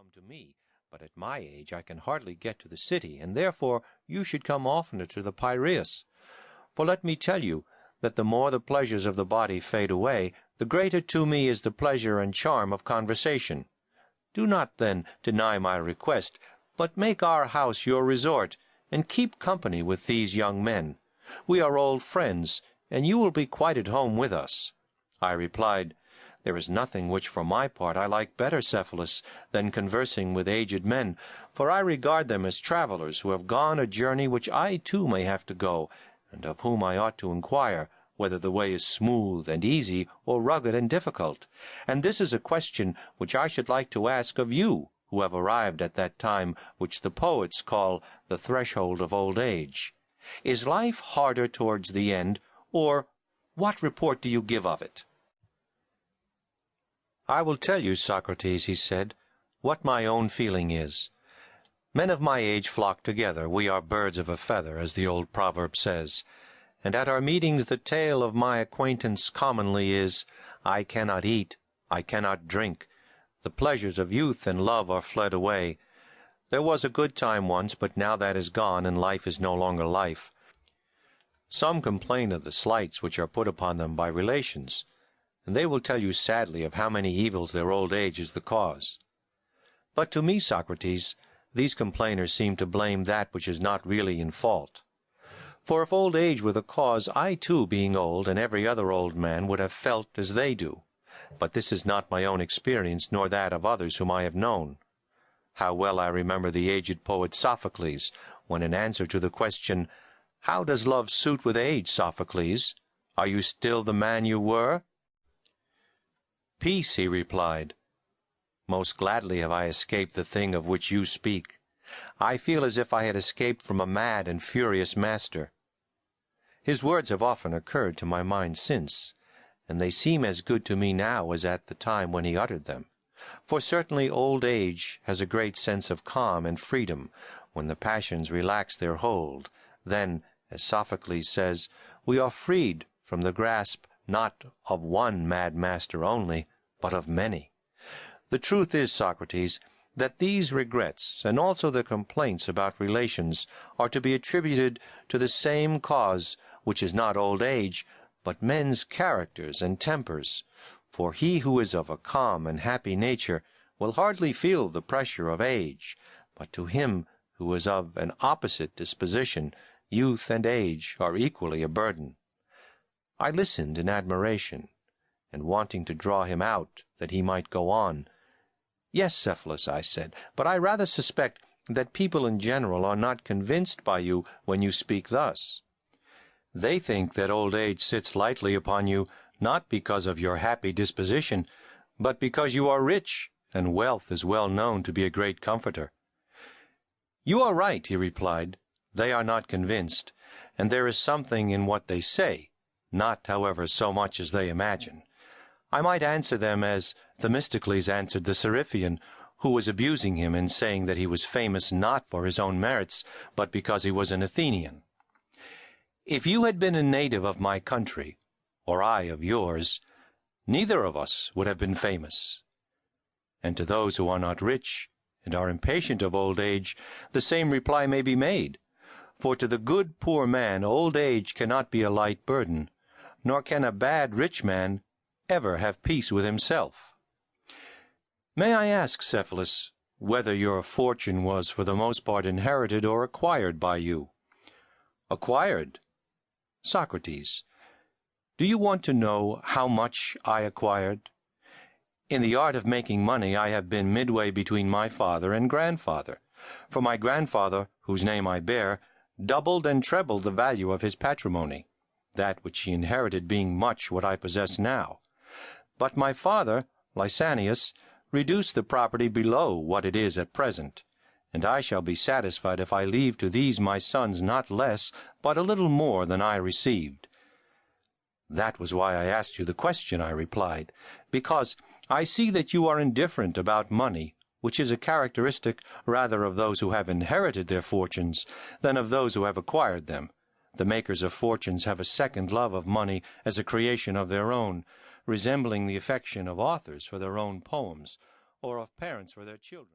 come to me, but at my age I can hardly get to the city, and therefore you should come oftener to the Piraeus. For let me tell you that the more the pleasures of the body fade away, the greater to me is the pleasure and charm of conversation. Do not, then, deny my request, but make our house your resort, and keep company with these young men. We are old friends, and you will be quite at home with us." I replied, "There is nothing which for my part I like better, Cephalus, than conversing with aged men, for I regard them as travelers who have gone a journey which I too may have to go, and of whom I ought to inquire whether the way is smooth and easy or rugged and difficult. And this is a question which I should like to ask of you, who have arrived at that time which the poets call the threshold of old age. Is life harder towards the end, or what report do you give of it?" "I will tell you, Socrates," he said, "what my own feeling is. Men of my age flock together. We are birds of a feather, as the old proverb says. And at our meetings the tale of my acquaintance commonly is, I cannot eat, I cannot drink. The pleasures of youth and love are fled away. There was a good time once, but now that is gone, and life is no longer life. Some complain of the slights which are put upon them by relations, and they will tell you sadly of how many evils their old age is the cause. But to me, Socrates, these complainers seem to blame that which is not really in fault. For if old age were the cause, I too, being old, and every other old man, would have felt as they do. But this is not my own experience, nor that of others whom I have known. How well I remember the aged poet Sophocles, when in answer to the question, "How does love suit with age, Sophocles? Are you still the man you were?" "Peace," he replied. "Most gladly have I escaped the thing of which you speak. I feel as if I had escaped from a mad and furious master." His words have often occurred to my mind since, and they seem as good to me now as at the time when he uttered them. For certainly old age has a great sense of calm and freedom when the passions relax their hold. Then, as Sophocles says, we are freed from the grasp not of one mad master only, but of many. The truth is, Socrates, that these regrets, and also the complaints about relations, are to be attributed to the same cause, which is not old age, but men's characters and tempers. For he who is of a calm and happy nature will hardly feel the pressure of age, but to him who is of an opposite disposition, youth and age are equally a burden. I listened in admiration, and wanting to draw him out that he might go on. "Yes, Cephalus," I said, "but I rather suspect that people in general are not convinced by you when you speak thus. They think that old age sits lightly upon you, not because of your happy disposition, but because you are rich, and wealth is well known to be a great comforter." "You are right," he replied. "They are not convinced, and there is something in what they say, not, however, so much as they imagine. I might answer them as Themistocles answered the Seriphian, who was abusing him in saying that he was famous not for his own merits, but because he was an Athenian. If you had been a native of my country, or I of yours, neither of us would have been famous. And to those who are not rich, and are impatient of old age, the same reply may be made. For to the good poor man old age cannot be a light burden, nor can a bad rich man ever have peace with himself. May I ask, Cephalus, whether your fortune was for the most part inherited or acquired by you?" "Acquired." "Socrates, do you want to know how much I acquired? In the art of making money I have been midway between my father and grandfather, for my grandfather, whose name I bear, doubled and trebled the value of his patrimony, that which he inherited being much what I possess now. But my father, Lysanias, reduced the property below what it is at present, and I shall be satisfied if I leave to these my sons not less, but a little more than I received." "That was why I asked you the question," I replied, "because I see that you are indifferent about money, which is a characteristic rather of those who have inherited their fortunes than of those who have acquired them. The makers of fortunes have a second love of money as a creation of their own, resembling the affection of authors for their own poems, or of parents for their children."